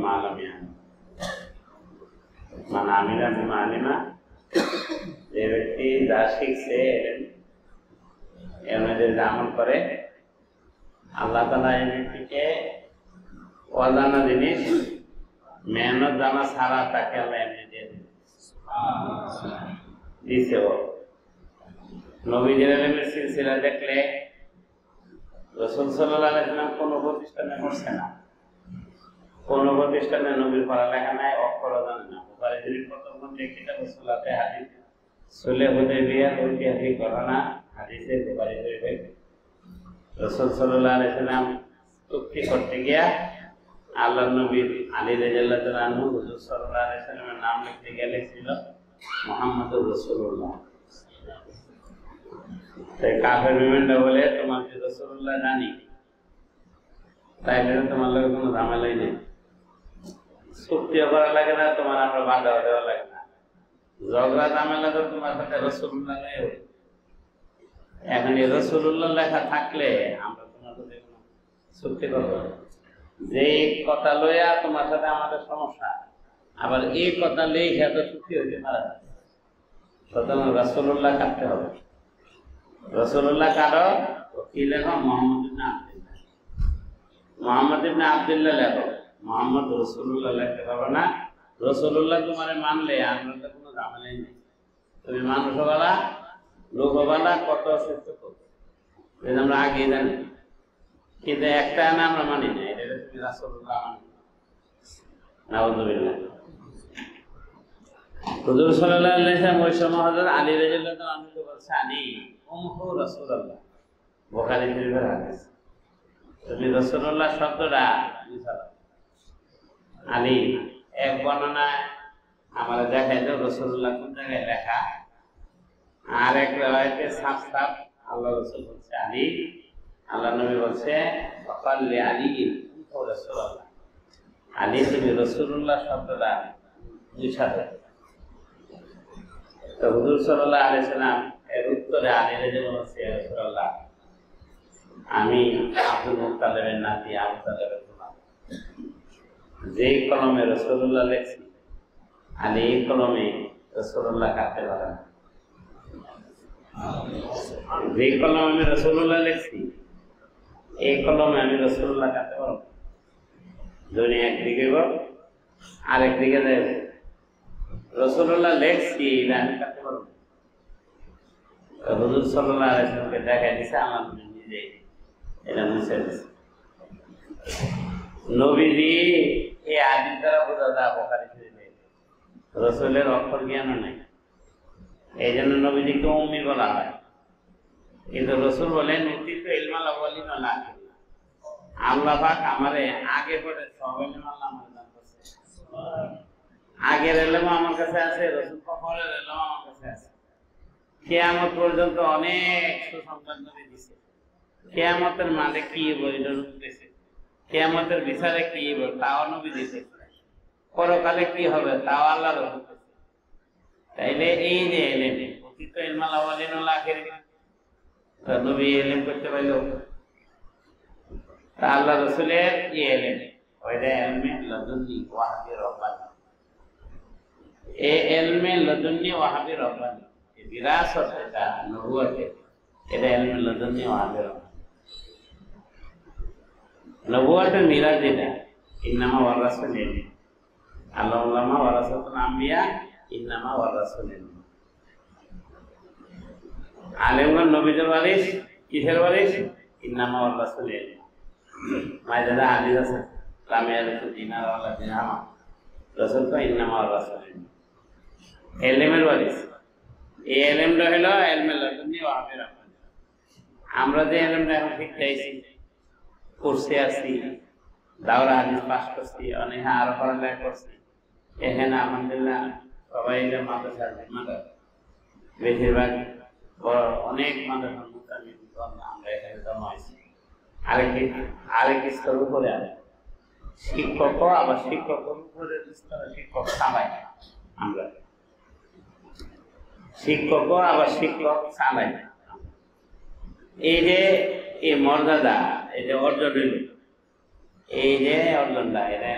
মা লাম ইয়ালাম। মান আমিলা বিমা আলিমা, যে ব্যক্তি যা শিখছে এর মধ্যে যা আমল করে, আল্লাহ তাআলা এই ব্যক্তিকে অজানা জিনিস মেহনত জানা ছাড়া তাকে আল্লাহ এমনি দিয়ে দিছে। নবীদের ইলমের সিলসিলা দেখলে রাসূল সাল্লাল্লাহু আলাইহি ওয়াসাল্লাম কোনো প্রতিষ্ঠানে করছে না, কোনো প্রতিষ্ঠানে নবীর পড়ালেখা নাই, অক্ষর জানে না। বুখারী শরীফ প্রথম খণ্ডে কিতাব সুলাতে হাদিস সুলে হুদাইবিয়ার ঐতিহাসিক ঘটনা হাদিসে বুখারী শরীফে রাসূল সাল্লাল্লাহু আলাইহি ওয়াসাল্লাম চুক্তি করতে গিয়া আল্লাহর নবী আলী রাদিয়াল্লাহু তাআলা আনহু হুজুর সাল্লাল্লাহু আলাইহি ওয়াসাল্লামের নাম লিখতে গেলে ছিল মুহাম্মদুর রাসূলুল্লাহ। তাই কাফের বিমানটা বলে তোমার যে রাসূলুল্লাহ জানি, তাইলে তোমার লগে কোনো ঝামেলাই নেই, চুক্তিও করা লাগে না, তোমার আমরা বাধা দেওয়া লাগে না, ঝগড়া ঝামেলা তো তোমার সাথে রাসূলুল্লাহ নেই। এখন এই রাসূলুল্লাহ লেখা থাকলে আমরা তোমার সাথে কোনো চুক্তি করবো না। যে কথা লইয়া তোমার সাথে আমাদের সমস্যা, আবার এই কথা লেখা তো চুক্তি হইতে পারে না। সুতরাং রাসূলুল্লাহ কাটতে হবে। রাসূলুল্লাহ কারো কি লেখো? মুহাম্মদ ইবনে আব্দুল্লাহ। মুহাম্মদ ইবনে আব্দুল্লাহ লেখো, মুহাম্মদ রাসূলুল্লাহ লিখতে পারবে না। রাসূলুল্লাহ তোমারে মানলে আমরা তো কোনো ঝামেলাই নেই। তুমি মানুষ হবালা, লোক হবালা, কত সুস্থ করবে আমরা আগেই জানি, কিন্তু একটা না আমরা মানি না, এটা তুমি রাসূলুল্লাহ মানি না। নাউযুবিল্লাহ। হুজুর সাল্লাল্লাহু আলাইহি ওয়াসাল্লাম ওই সময় হযরত আলী রাদিয়াল্লাহু তাআলা আনহু বলছে, আলী উমহু রাসূলুল্লাহ। বুখারী শরীফের হাদিস। তুমি রাসূলুল্লাহ শব্দটা মিশালা। আলী এক বর্ণনায় আমরা দেখাই দাও রাসূলুল্লাহ কোন জায়গায় লেখা, আর এক রাওয়ায়াতে সাফ সাফ আল্লাহ রাসূল বলছে আলী, আল্লাহ নবী বলছে ফাকাল্লি আলী উমহু রাসূলুল্লাহ। আলী তুমি রাসূলুল্লাহ শব্দটা মিশালে। তো হুজুর সাল্লাল্লাহু আলাইহি ওয়াসাল্লাম এর উত্তরে আলী রাদিয়াল্লাহু বলছে, ইয়া রাসূলুল্লাহ, আমি আব্দুল মুত্তালিবের নাতি আবু তালেবের গোলাম। যে কলমে রাসূলুল্লাহ লেখছি, আলী এই কলমে রাসূলুল্লাহ কাটতে পারে না। যে কলমে আমি রাসূলুল্লাহ লেখছি, এই কলমে আমি রাসূলুল্লাহ কাটতে পারব না। দুনিয়া একদিকে গো, আরেক দিকে যাইব। রাসূলুল্লাহ লেখছি, এটা আমি কাটতে পারব না। হুজুর সাল্লাল্লাহু আলাইহি ওয়াসাল্লামকে দেখাই দিছে, আমার নিজে এটা মুছে দিছে। নবীজি এই হাদিস দ্বারা বোঝা যায় বুখারী শরীফে রাসূলের অক্ষর জ্ঞান নাই, এই জন্য নবীজিকে উম্মি বলা হয়। কিন্তু রাসূল বলেন উতিতু ইলমাল আউয়ালিন ওয়াল আখিরিন, আল্লাহ পাক আমারে আগে পরে সব ইলম আল্লাহ আমাকে দান করেছে। আগের ইলম আমার কাছে আছে, রাসূল পরের ইলম আমার কাছে আছে। কিয়ামত পর্যন্ত অনেক সুসংবাদ নবী দিয়েছে। কিয়ামতের মাঝে কি বইল দিয়েছে, কিয়ামতের বিচারে কি বই তাও নবী দিয়েছে, পরকালে কি হবে তাও আল্লাহ রাসূল দিয়েছে। তাইলে এই যে ইলম উতিতু ইলমাল আউয়ালিন ওয়াল আখিরিন, নবী ইলম করতে পারলো, তা আল্লাহ রাসূলের এই ইলম ওইটা ইলমে লাদুন্নি ওয়াহাবি রব্বানি। এই ইলমে লাদুন্নি ওয়াহাবি রব্বানি এই বিরাসত, এটা নবুয়তে, এটা ইলমে লাদুন্নি ওয়াহাবি রব্বানি। নবুয়তের মিরাজ এটা, ইন্নামা ওয়ারাসাতুল ইলম, আল উলামা ওয়ারাসাতুল আম্বিয়া, ইন্নামা ওয়ারাসাতুল ইলম। আলেমগণ নবীদের ওয়ারিস, কিসের ওয়ারিস? ইন্নামা ওয়ারাসাতুল ইলম। মাইদাদা হাদিস আছে, লামিয়া রাসূল দিনার ওয়ালা দিরহাম, রাসূল তো ইন্নামা ওয়ারাসাতুল ইলম, ইলমের ওয়ারিস। এই ইলমটা হলো ইলমে লাদুন্নি ওয়াহাবি রব্বানি। আমরা যে ইলমটা এখন শিখতে আইছি, কোর্সে আছি, দাওরা হাদিস পাস করছি, অনেকে আরো পড়ালেখা করছি, এখানে আলহামদুলিল্লাহ সবাই মাদ্রাসার জিম্মাদার, বেশিরভাগ অনেক মাদ্রাসার মুতামিম আমরা এখানে জমা হয়েছি। আরেক স্তর উপরে আছে শিক্ষকও, আবার শিক্ষকের উপরে স্তরে শিক্ষক চালাই আমরা, শিক্ষকও আবার শিক্ষক চালাই। এই যে এই মর্যাদা, এই যে অর্জন হইল, এই যে অর্জনটা, এটা